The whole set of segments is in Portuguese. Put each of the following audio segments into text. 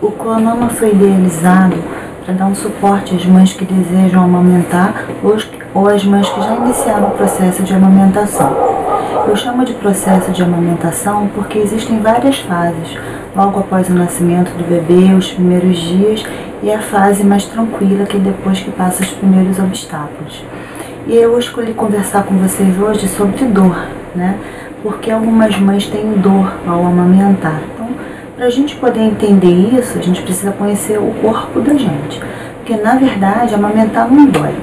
O clonoma foi idealizado para dar um suporte às mães que desejam amamentar ou às mães que já iniciaram o processo de amamentação. Eu chamo de processo de amamentação porque existem várias fases, logo após o nascimento do bebê, os primeiros dias e a fase mais tranquila, que é depois que passa os primeiros obstáculos. E eu escolhi conversar com vocês hoje sobre dor, né? Porque algumas mães têm dor ao amamentar. Então, para a gente poder entender isso, a gente precisa conhecer o corpo da gente. Porque, na verdade, amamentar não dói.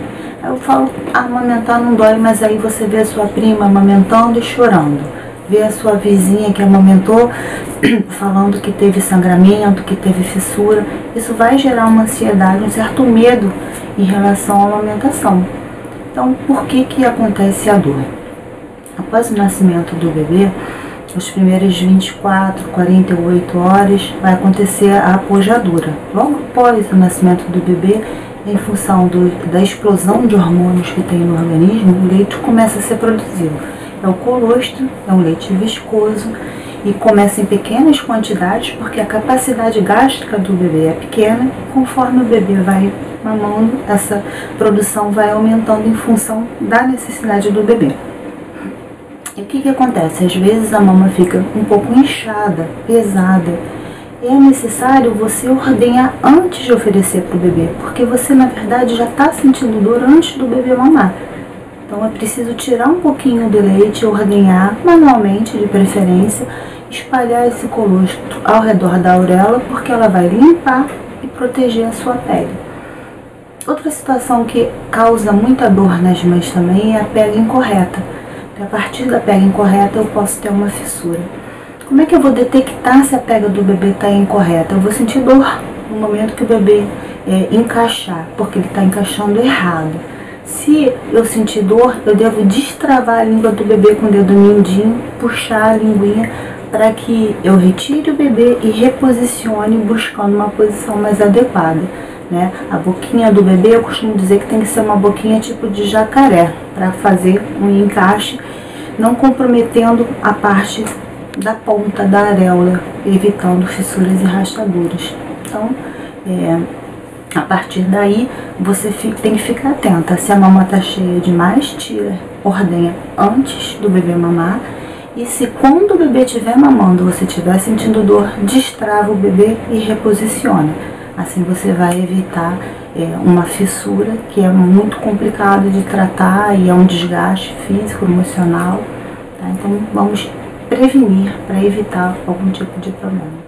Eu falo, amamentar não dói, mas aí você vê a sua prima amamentando e chorando. Vê a sua vizinha que amamentou falando que teve sangramento, que teve fissura. Isso vai gerar uma ansiedade, um certo medo em relação à amamentação. Então, por que acontece a dor? Após o nascimento do bebê, os primeiros 24, 48 horas, vai acontecer a apojadura. Logo após o nascimento do bebê, em função da explosão de hormônios que tem no organismo, o leite começa a ser produzido. É o colostro, é um leite viscoso e começa em pequenas quantidades porque a capacidade gástrica do bebê é pequena e conforme o bebê vai mamando, essa produção vai aumentando em função da necessidade do bebê. E o que acontece? Às vezes a mama fica um pouco inchada, pesada, e é necessário você ordenhar antes de oferecer para o bebê, porque você na verdade já está sentindo dor antes do bebê mamar. Então é preciso tirar um pouquinho do leite, ordenhar manualmente de preferência, espalhar esse colostro ao redor da auréola, porque ela vai limpar e proteger a sua pele. Outra situação que causa muita dor nas mães também é a pega incorreta. A partir da pega incorreta eu posso ter uma fissura. Como é que eu vou detectar se a pega do bebê está incorreta? Eu vou sentir dor no momento que o bebê encaixar, porque ele está encaixando errado. Se eu sentir dor, eu devo destravar a língua do bebê com o dedo mindinho, puxar a linguinha para que eu retire o bebê e reposicione buscando uma posição mais adequada. Né? A boquinha do bebê, eu costumo dizer que tem que ser uma boquinha tipo de jacaré, para fazer um encaixe, não comprometendo a parte da ponta da areola, evitando fissuras e rachaduras. Então, a partir daí, você tem que ficar atenta. Se a mama está cheia demais, tira, ordenha antes do bebê mamar. E se quando o bebê estiver mamando, você estiver sentindo dor, destrava o bebê e reposiciona. Assim você vai evitar uma fissura, que é muito complicado de tratar e é um desgaste físico, emocional. Tá? Então vamos prevenir para evitar algum tipo de problema.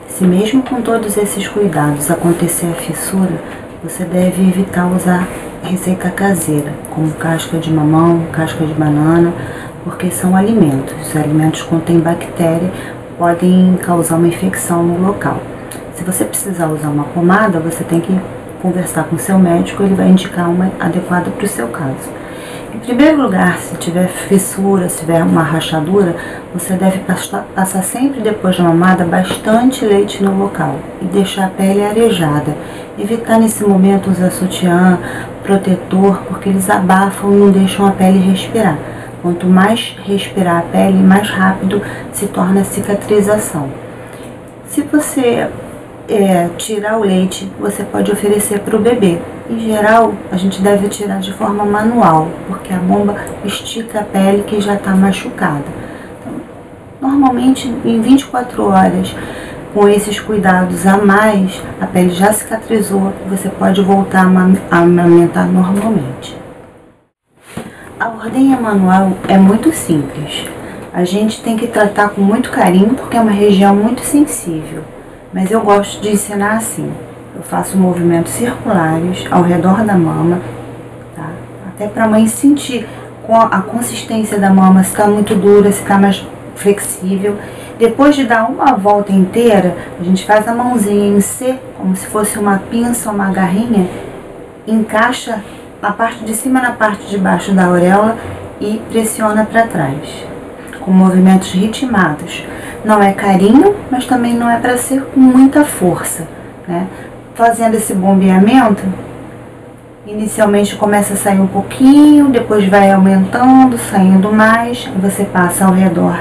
Se mesmo com todos esses cuidados acontecer a fissura, você deve evitar usar receita caseira, como casca de mamão, casca de banana, porque são alimentos. Os alimentos contêm bactéria, podem causar uma infecção no local. Se você precisar usar uma pomada, você tem que conversar com o seu médico, ele vai indicar uma adequada para o seu caso. Em primeiro lugar, se tiver fissura, se tiver uma rachadura, você deve passar sempre depois da mamada bastante leite no local e deixar a pele arejada. Evitar nesse momento usar sutiã, protetor, porque eles abafam e não deixam a pele respirar. Quanto mais respirar a pele, mais rápido se torna a cicatrização. Se você tirar o leite, você pode oferecer para o bebê. Em geral, a gente deve tirar de forma manual, porque a bomba estica a pele que já está machucada. Então, normalmente, em 24 horas, com esses cuidados a mais, a pele já cicatrizou, você pode voltar a amamentar normalmente. A ordenha manual é muito simples. A gente tem que tratar com muito carinho, porque é uma região muito sensível. Mas eu gosto de ensinar assim. Eu faço movimentos circulares ao redor da mama, tá? Até para a mãe sentir a consistência da mama, se está muito dura, se está mais flexível. Depois de dar uma volta inteira, a gente faz a mãozinha em C, como se fosse uma pinça, uma garrinha, encaixa na parte de cima, na parte de baixo da auréola e pressiona para trás, com movimentos ritmados. Não é carinho, mas também não é para ser com muita força, né? Fazendo esse bombeamento, inicialmente começa a sair um pouquinho, depois vai aumentando, saindo mais, você passa ao redor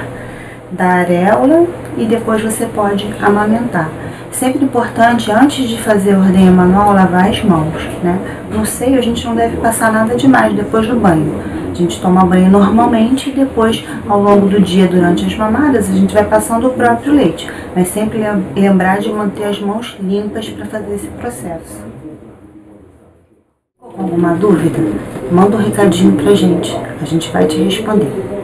da areola e depois você pode amamentar. Sempre importante, antes de fazer a ordenha manual, lavar as mãos, né? No seio a gente não deve passar nada demais depois do banho. A gente toma banho normalmente e depois, ao longo do dia, durante as mamadas, a gente vai passando o próprio leite. Mas sempre lembrar de manter as mãos limpas para fazer esse processo. Com alguma dúvida, manda um recadinho pra gente. A gente vai te responder.